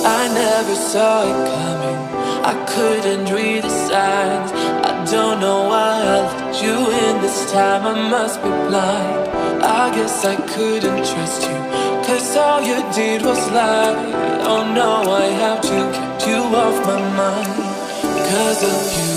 I never saw it coming. I couldn't read the signs. I don't know why I let you in this time. I must be blind. I guess I couldn't trust you, 'cause all you did was lie. Oh no, I have to keep you off my mind. 'Cause of you,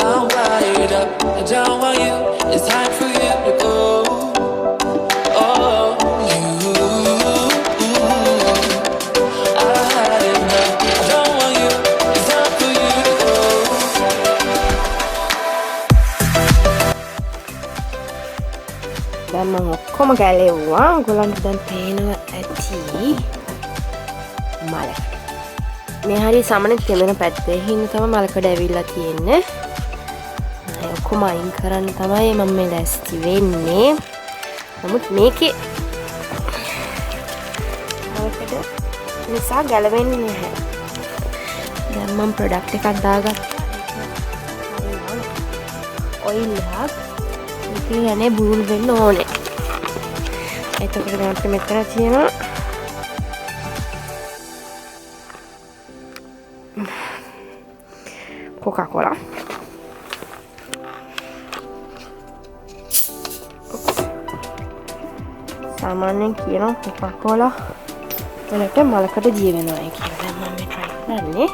I'm wired up. I don't want you. It's time for you to go. Oh, you, I had enough. I don't want you. It's time for you to go. දැන් මම ඔක්කොම ගැලෙව්වා. ඔයගොල්ලන්ට දැන් පේනවා ඇති මල. මේ හරිය සමනේ තෙමෙන පැත්තේ හින්න තමයි මලකඩ ඇවිල්ලා තියෙන්නේ. ඔක්කොම අයින් කරන්න තමයි මම මේ දැස්ති වෙන්නේ. නමුත් මේකේ මලකඩ නිසා ගැලවෙන්නේ නැහැ. දැන් මම ප්‍රොඩක්ට් එකක් දාගත්තා. ඔයිල් එකක්. මේකේ යන්නේ බුරුල් වෙන්න ඕනේ. එතකොට දැන් අපිට මෙතන තියෙනවා Coca-Cola. සාමාන්‍යයෙන් කියනවා Coca-Cola වලට මලකට දිය වෙනවා කියලා. දැන් මම මේ try කරන්නේ.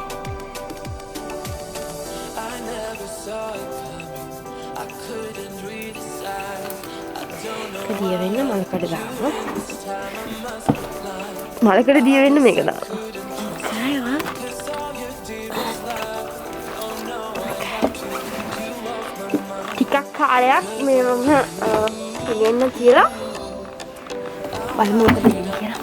දිය වෙන්න මලකට දානවා. මලකට දිය වෙන්න මේක දානවා. ටිකක් කාලයක් මේ මම පිළිෙන්න කියලා බලමු මොකද වෙන්නේ කියලා.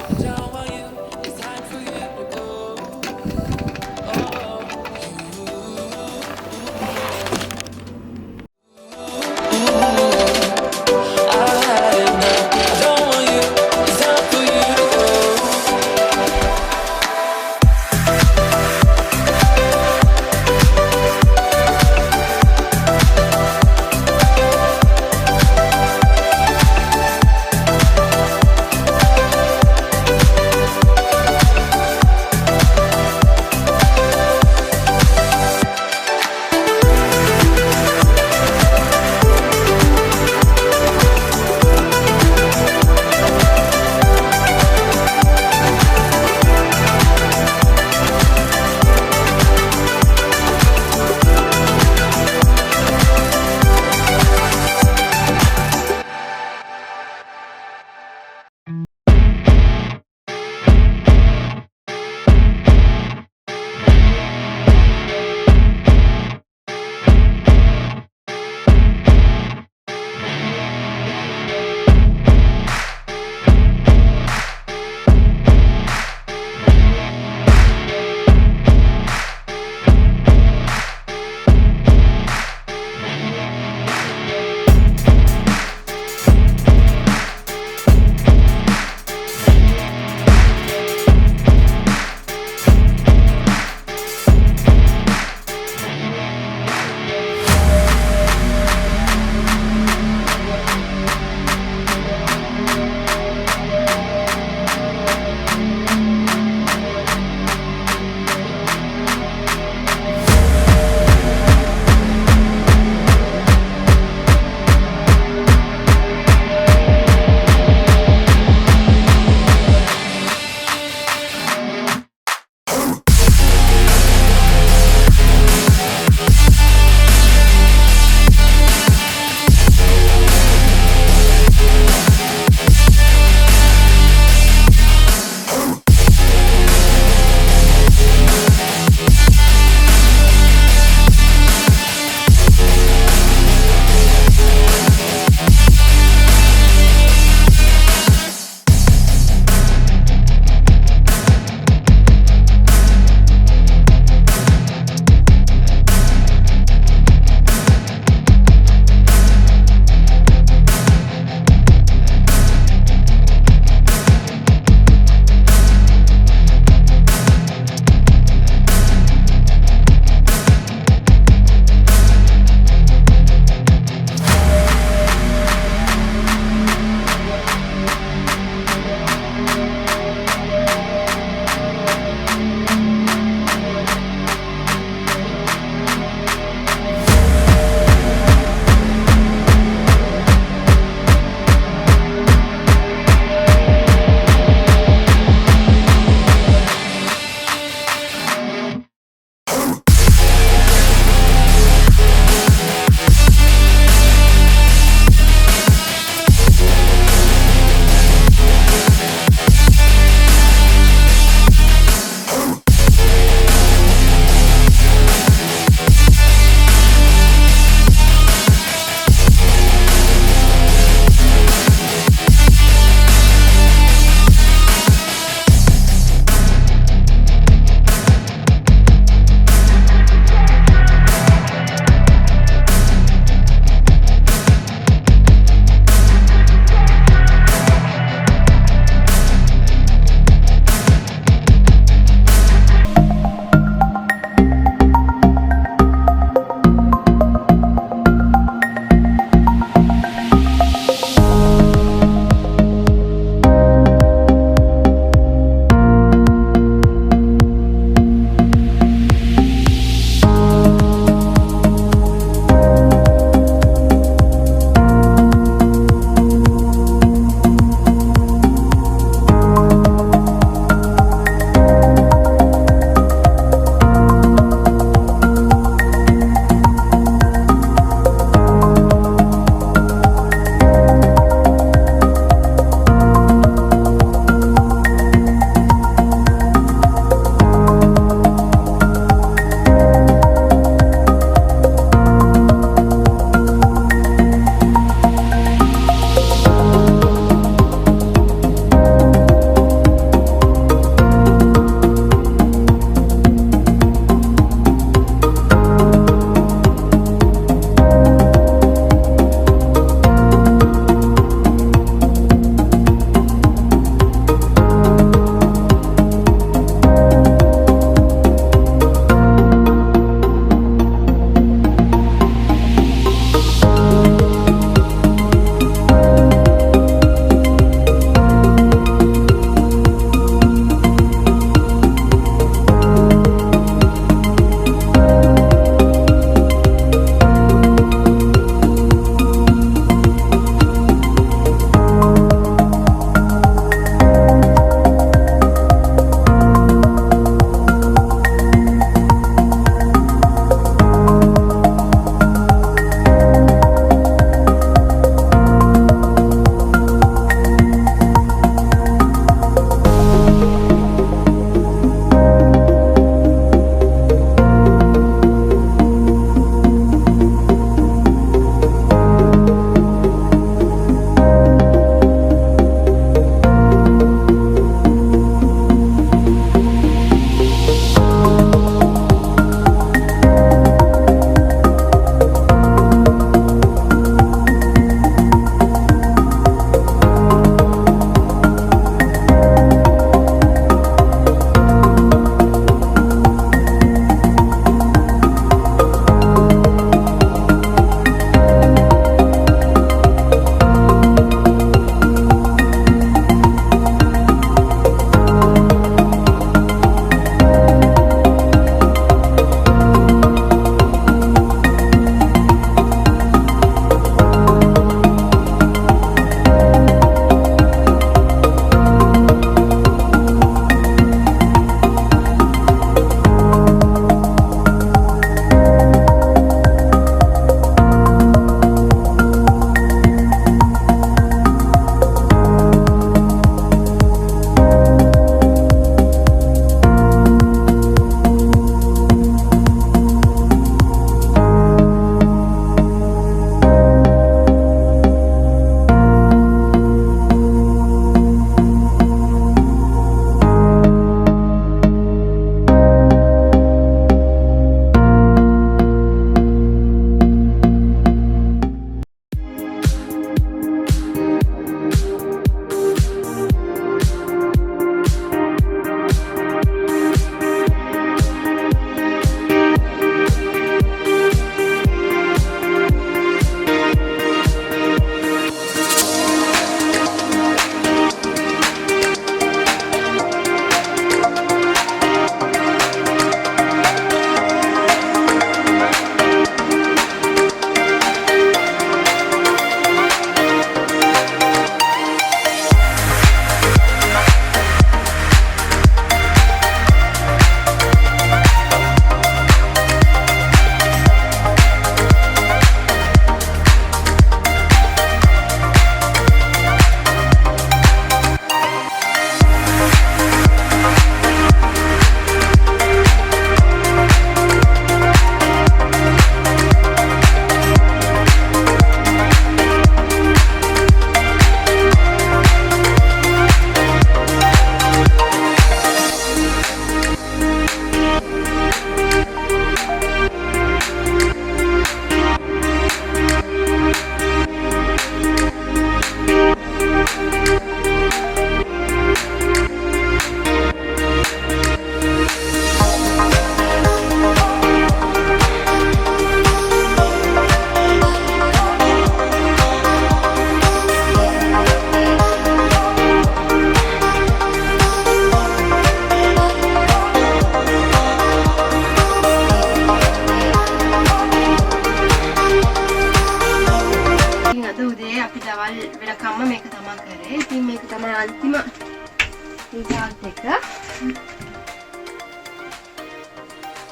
රිසල්ට් එක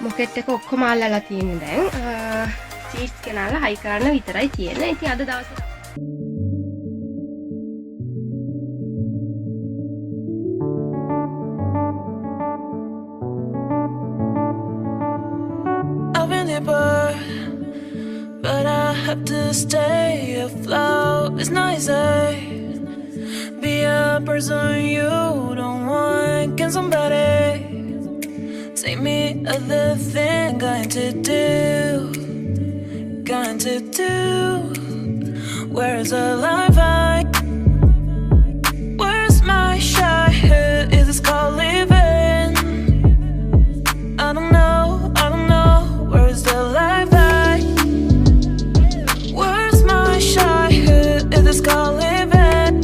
මොකෙට් එක ඔක්කොම අල්ලලා තියෙන දැන් සීට්ස් ගෙනල්ලා හයි කරන්න විතරයි තියෙන්නේ. ඉතින් අද දවසේ but I have to stay afloat. It's nicer be a person you don't want. Can somebody take me other thing? Going to do. Where's the life where's my childhood? Is this called living? I don't know. Where's the life where's my childhood? Is this called living?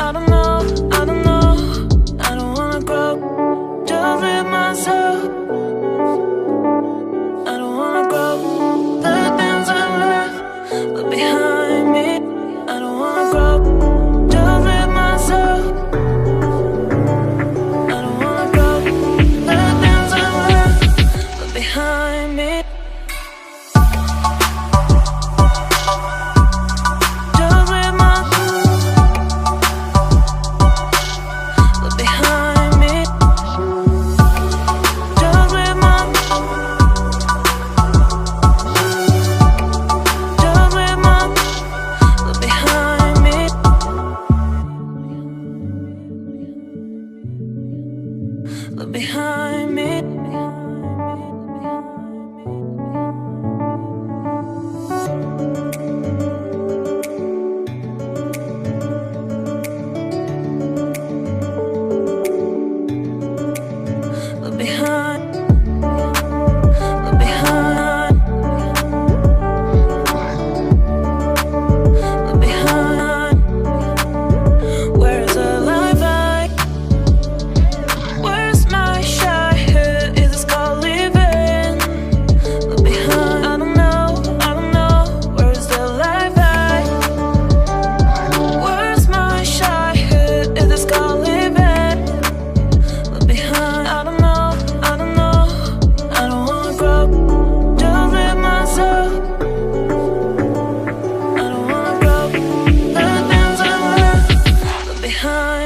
I don't know. I don't wanna grow. Just live myself. I don't wanna grow. The things I left behind me. I don't wanna grow. Just live myself. I don't wanna grow. The things I left behind me. Just live behind me. Just live behind me. Look behind me. Look behind. Look behind. Look behind. Where's the life where's my childhood? Is this called living? Look behind. I don't know. Where's the life where's my childhood? Is this called living? Look behind. I don't know. I don't wanna grow. Just live myself. I don't wanna grow. The things I left behind.